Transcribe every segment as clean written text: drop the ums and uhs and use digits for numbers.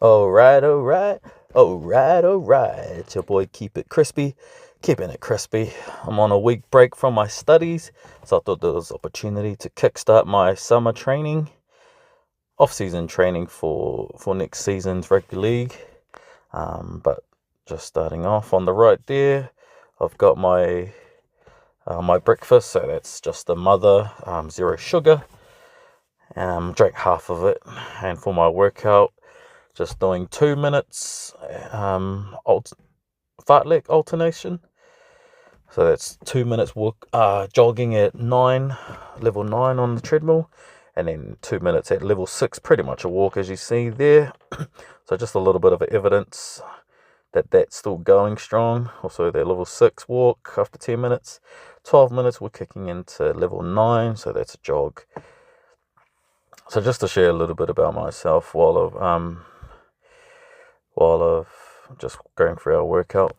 Alright, alright, alright. It's your boy, Keep It Crispy, keeping it crispy. I'm on a week break from my studies, so I thought there was opportunity to kickstart my summer training, off-season training for next season's rugby league. But just starting off on the right there, I've got my breakfast, so that's just the mother, zero sugar. Drank half of it, and for my workout, just doing 2 minutes fartlek alternation. So that's 2 minutes walk, jogging at level 9 on the treadmill, and then 2 minutes at level 6, pretty much a walk as you see there. So just a little bit of evidence that that's still going strong. Also that level 6 walk after 10 minutes. 12 minutes we're kicking into level 9, so that's a jog. So just to share a little bit about myself while I've just going through our workout.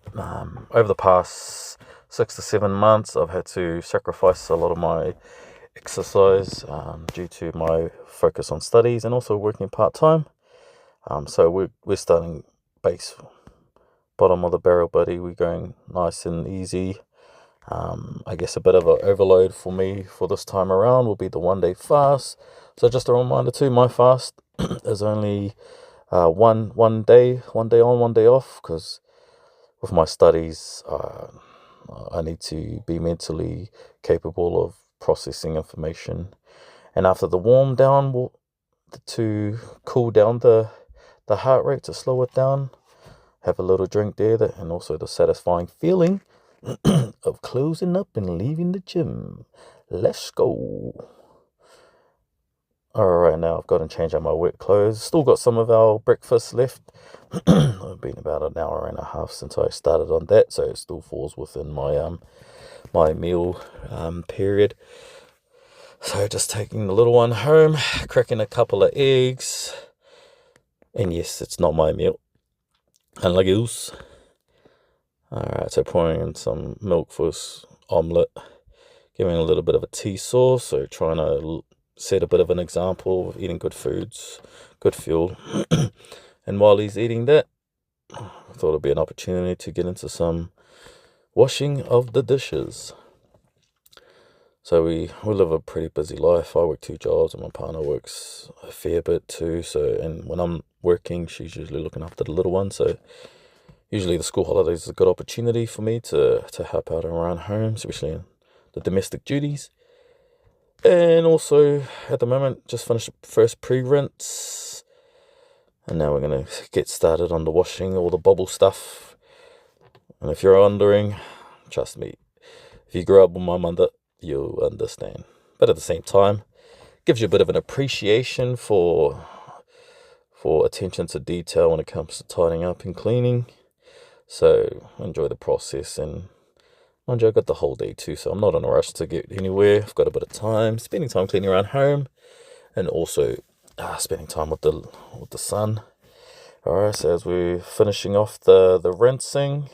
Over the past 6 to 7 months, I've had to sacrifice a lot of my exercise due to my focus on studies and also working part-time. So we're starting bottom of the barrel, buddy. We're going nice and easy. I guess a bit of an overload for me for this time around will be the 1 day fast. So just a reminder too, my fast is only one day on, 1 day off, because with my studies, I need to be mentally capable of processing information. And after the warm down, to cool down the heart rate, to slow it down, have a little drink there, and also the satisfying feeling of closing up and leaving the gym. Let's go. Alright, now I've got to change out my work clothes. Still got some of our breakfast left. It's been about an hour and a half since I started on that, so it still falls within my my meal period. So just taking the little one home, cracking a couple of eggs, and yes, it's not my meal. Unlike else. Alright, so pouring in some milk for this omelette, giving a little bit of a tea sauce, so trying to set a bit of an example of eating good foods, good fuel. And while he's eating that, I thought it'd be an opportunity to get into some washing of the dishes. So we live a pretty busy life. I work 2 jobs and my partner works a fair bit too. So, and when I'm working, she's usually looking after the little one. So usually the school holidays is a good opportunity for me to help out around home, especially in the domestic duties. And also, at the moment, just finished the first pre-rinse. And now we're going to get started on the washing, all the bubble stuff. And if you're wondering, trust me, if you grew up with my mother, you'll understand. But at the same time, gives you a bit of an appreciation for attention to detail when it comes to tidying up and cleaning. So enjoy the process, and mind you, I got the whole day too, so I'm not in a rush to get anywhere. I've got a bit of time, spending time cleaning around home, and also spending time with the son. Alright, so as we're finishing off the rinsing,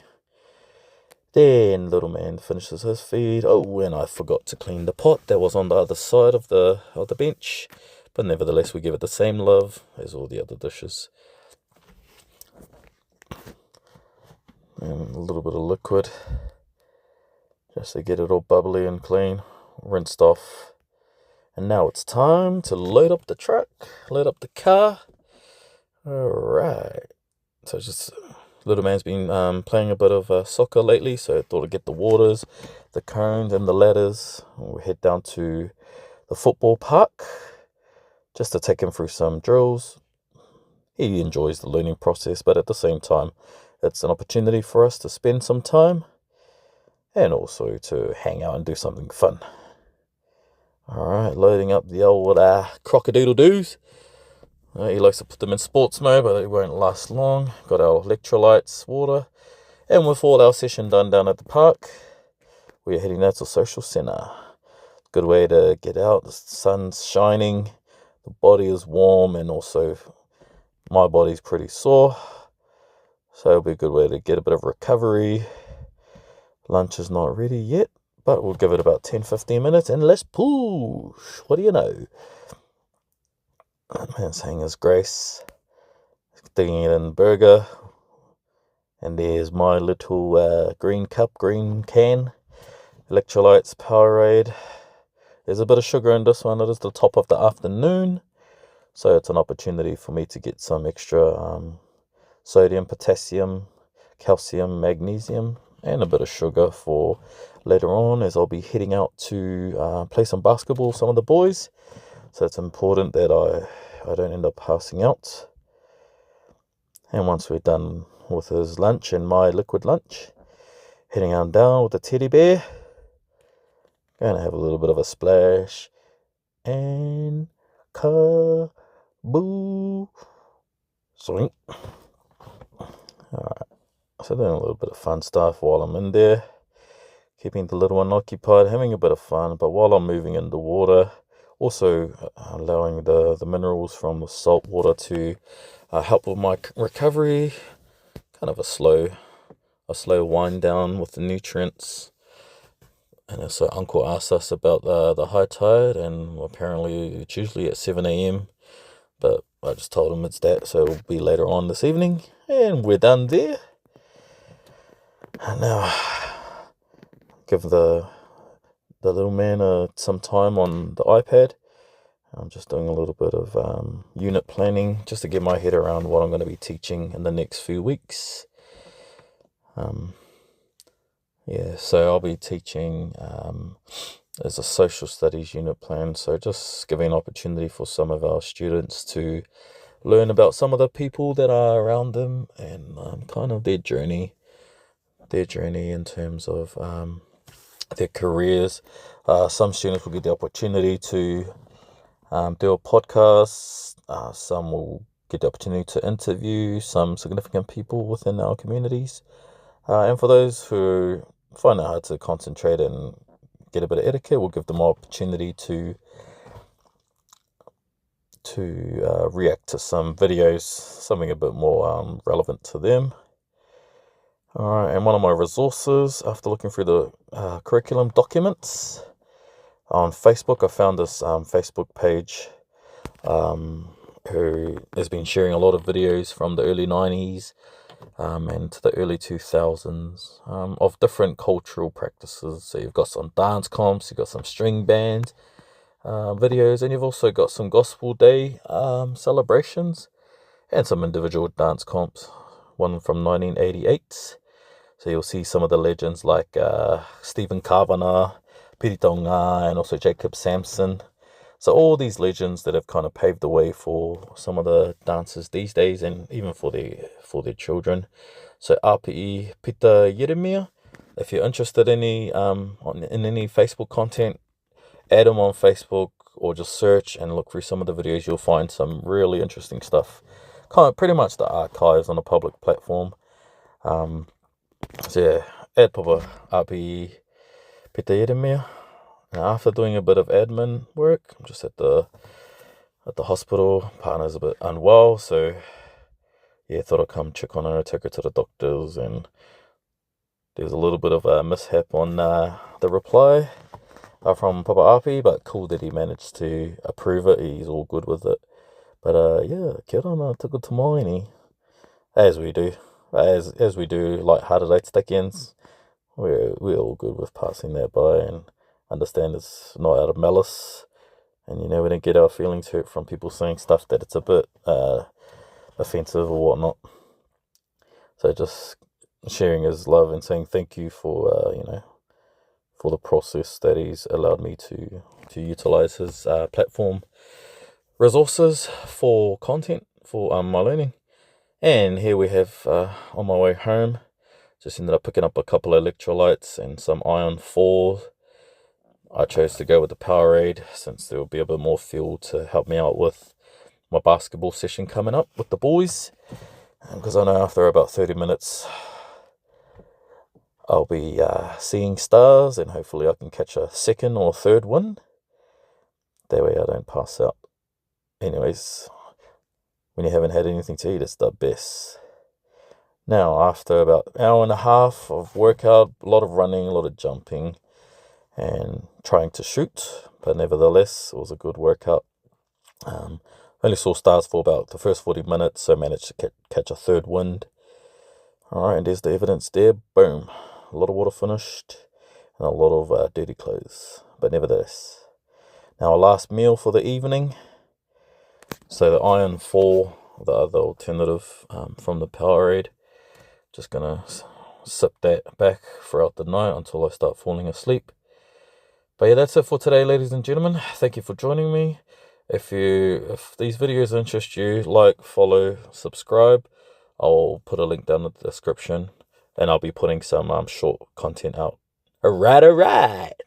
then little man finishes his feed. Oh, and I forgot to clean the pot that was on the other side of the bench, but nevertheless we give it the same love as all the other dishes. And a little bit of liquid just to get it all bubbly and clean, rinsed off. And now it's time to load up the truck, load up the car. Alright, so just little man's been playing a bit of soccer lately, so I thought I'd get the waters, the cones and the ladders. We'll head down to the football park just to take him through some drills. He enjoys the learning process, but at the same time it's an opportunity for us to spend some time and also to hang out and do something fun. Alright, loading up the old crocodile-doos. He likes to put them in sports mode, but it won't last long. Got our electrolytes, water, and with all our session done down at the park, we're heading out to social centre. Good way to get out. The sun's shining, the body is warm, and also my body's pretty sore, so it'll be a good way to get a bit of recovery. Lunch is not ready yet, but we'll give it about 10-15 minutes and let's push. What do you know? That man's saying his grace. sticking it in the burger. And there's my little green can, electrolytes, Powerade. There's a bit of sugar in this one. It is the top of the afternoon, so it's an opportunity for me to get some extra sodium, potassium, calcium, magnesium, and a bit of sugar for later on, as I'll be heading out to play some basketball with some of the boys. So it's important that I don't end up passing out. And once we're done with his lunch and my liquid lunch, heading on down with the teddy bear, going to have a little bit of a splash, and kaboo, swing. Alright, so doing a little bit of fun stuff while I'm in there, keeping the little one occupied, having a bit of fun, but while I'm moving in the water, also allowing the minerals from the salt water to help with my recovery. Kind of a slow wind down with the nutrients. And so Uncle asked us about the high tide, and apparently it's usually at 7 a.m. But I just told him it's that, so it'll be later on this evening. And we're done there. And now, give the little man some time on the iPad. I'm just doing a little bit of unit planning, just to get my head around what I'm going to be teaching in the next few weeks. So I'll be teaching as a social studies unit plan, so just giving an opportunity for some of our students to learn about some of the people that are around them, and kind of their journey in terms of their careers. Some students will get the opportunity to do a podcast. Some will get the opportunity to interview some significant people within our communities. And for those who find it hard to concentrate and get a bit of etiquette, we'll give them an opportunity to react to some videos, something a bit more relevant to them. Alright, and one of my resources, after looking through the curriculum documents on Facebook, I found this Facebook page who has been sharing a lot of videos from the early 90s and to the early 2000s of different cultural practices. So you've got some dance comps, you've got some string band videos, and you've also got some Gospel Day celebrations and some individual dance comps, one from 1988. So you'll see some of the legends like Stephen Kavanagh, Piritonga, and also Jacob Sampson. So all these legends that have kind of paved the way for some of the dancers these days, and even for their children. So Api Pita Yeremia, if you're interested in any Facebook content, add them on Facebook, or just search and look through some of the videos. You'll find some really interesting stuff. Kind of pretty much the archives on a public platform. So yeah, add Papa Api Pita Yeremia. Now, after doing a bit of admin work, I'm just at the hospital. Partner's a bit unwell, so yeah, thought I'd come check on her, take her to the doctors, and there's a little bit of a mishap on the reply from Papa Api, but cool that he managed to approve it. He's all good with it. But yeah, kia ora, tuku te maini, as we do, light-hearted eight-stickians. We're all good with passing that by, and understand it's not out of malice, and we don't get our feelings hurt from people saying stuff that it's a bit offensive or whatnot. So just sharing his love and saying thank you for for the process that he's allowed me to utilize his platform resources for content for my learning. And here we have on my way home, just ended up picking up a couple of electrolytes and some iron 4. I chose to go with the Powerade since there will be a bit more fuel to help me out with my basketball session coming up with the boys. Because I know after about 30 minutes I'll be seeing stars, and hopefully I can catch a second or third one. That way I don't pass out. Anyways, when you haven't had anything to eat, it's the best. Now, after about an hour and a half of workout, a lot of running, a lot of jumping, and trying to shoot, but nevertheless, it was a good workout. Only saw stars for about the first 40 minutes, so managed to catch a third wind. Alright, and there's the evidence there. Boom. A lot of water finished, and a lot of dirty clothes. But nevertheless. Now, our last meal for the evening. So the Iron 4, the other alternative from the Powerade. Just gonna sip that back throughout the night until I start falling asleep. But yeah, that's it for today, ladies and gentlemen. Thank you for joining me. If these videos interest you, like, follow, subscribe. I'll put a link down in the description, and I'll be putting some short content out. Alright.